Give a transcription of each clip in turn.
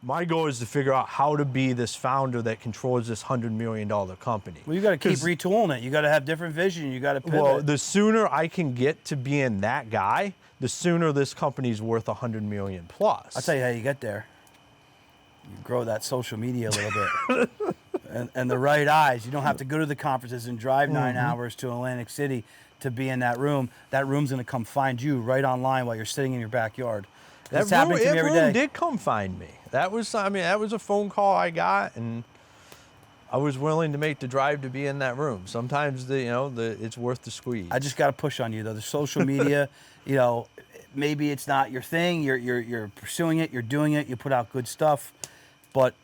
my goal is to figure out how to be this founder that controls this $100 million company. Well, you got to keep retooling it. You got to have different vision. You got to pivot. Well, the sooner I can get to being that guy, the sooner this company's worth $100 million plus. I'll tell you how you get there. You grow that social media a little bit. and the right eyes. You don't have to go to the conferences and drive 9 hours to Atlantic City to be in that room. That room's going to come find you right online while you're sitting in your backyard. That room did come find me. That was a phone call I got, and I was willing to make the drive to be in that room. Sometimes it's worth the squeeze. I just got to push on you though. The social media, maybe it's not your thing. You're pursuing it. You're doing it. You put out good stuff, but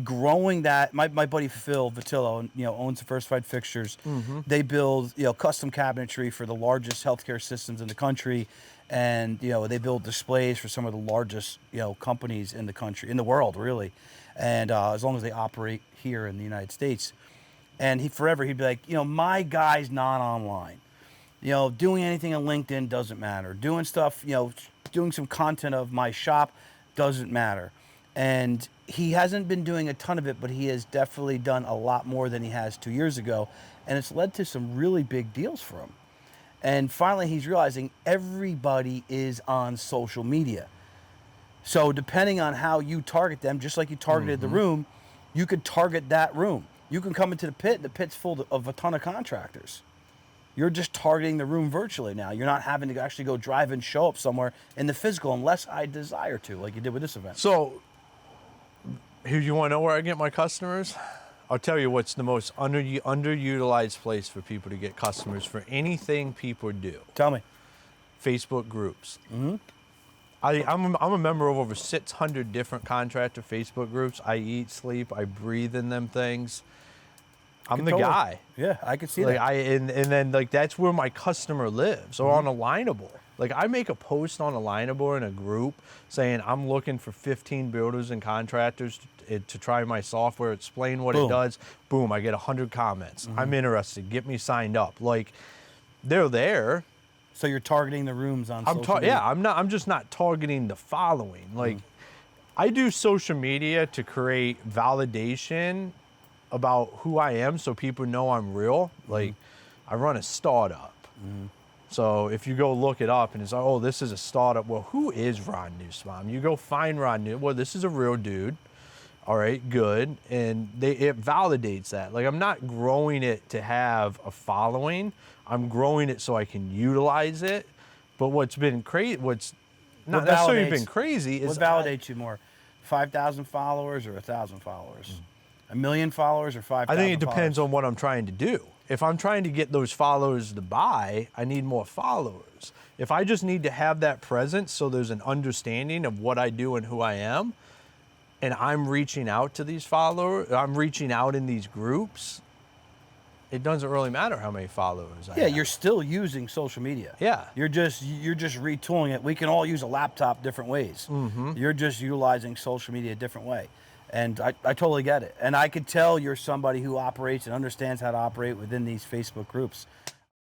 growing that. My buddy Phil Vitillo, owns the First Fight Fixtures. They build custom cabinetry for the largest healthcare systems in the country. And they build displays for some of the largest companies in the country, in the world really, and as long as they operate here in the United States. And he'd be like, my guy's not online, doing anything on LinkedIn doesn't matter, doing stuff, doing some content of my shop doesn't matter. And he hasn't been doing a ton of it, but he has definitely done a lot more than he has 2 years ago, and it's led to some really big deals for him. And finally, he's realizing everybody is on social media. So depending on how you target them, just like you targeted the room, you could target that room. You can come into the pit, and the pit's full of a ton of contractors. You're just targeting the room virtually now. You're not having to actually go drive and show up somewhere in the physical unless I desire to, like you did with this event. So, here, you want to know where I get my customers? I'll tell you what's the most underutilized place for people to get customers for anything people do. Tell me. Facebook groups. I'm a member of over 600 different contractor Facebook groups. I eat, sleep, I breathe in them things. I'm the guy. Yeah, I can see that. And then that's where my customer lives. Or on Alignable. I make a post on Alignable in a group saying I'm looking for 15 builders and contractors to try my software, explain what it does. Boom, I get 100 comments. I'm interested. Get me signed up. They're there. So you're targeting the rooms on social media? Yeah, I'm just not targeting the following. I do social media to create validation about who I am so people know I'm real. I run a startup. So if you go look it up and it's like, oh, this is a startup. Well, who is Ron Nussbaum? You go find Ron Nussbaum. Well, this is a real dude. All right, good. And it validates that. I'm not growing it to have a following. I'm growing it so I can utilize it. But what's been crazy, what's not necessarily been crazy is... What validates you more? 5,000 followers or 1,000 followers? 1 million followers or 5,000 I think it depends on what I'm trying to do. If I'm trying to get those followers to buy, I need more followers. If I just need to have that presence so there's an understanding of what I do and who I am, and I'm reaching out to these followers, I'm reaching out in these groups, it doesn't really matter how many followers I have. Yeah, you're still using social media. Yeah. You're just retooling it. We can all use a laptop different ways. You're just utilizing social media a different way. And I totally get it. And I could tell you're somebody who operates and understands how to operate within these Facebook groups.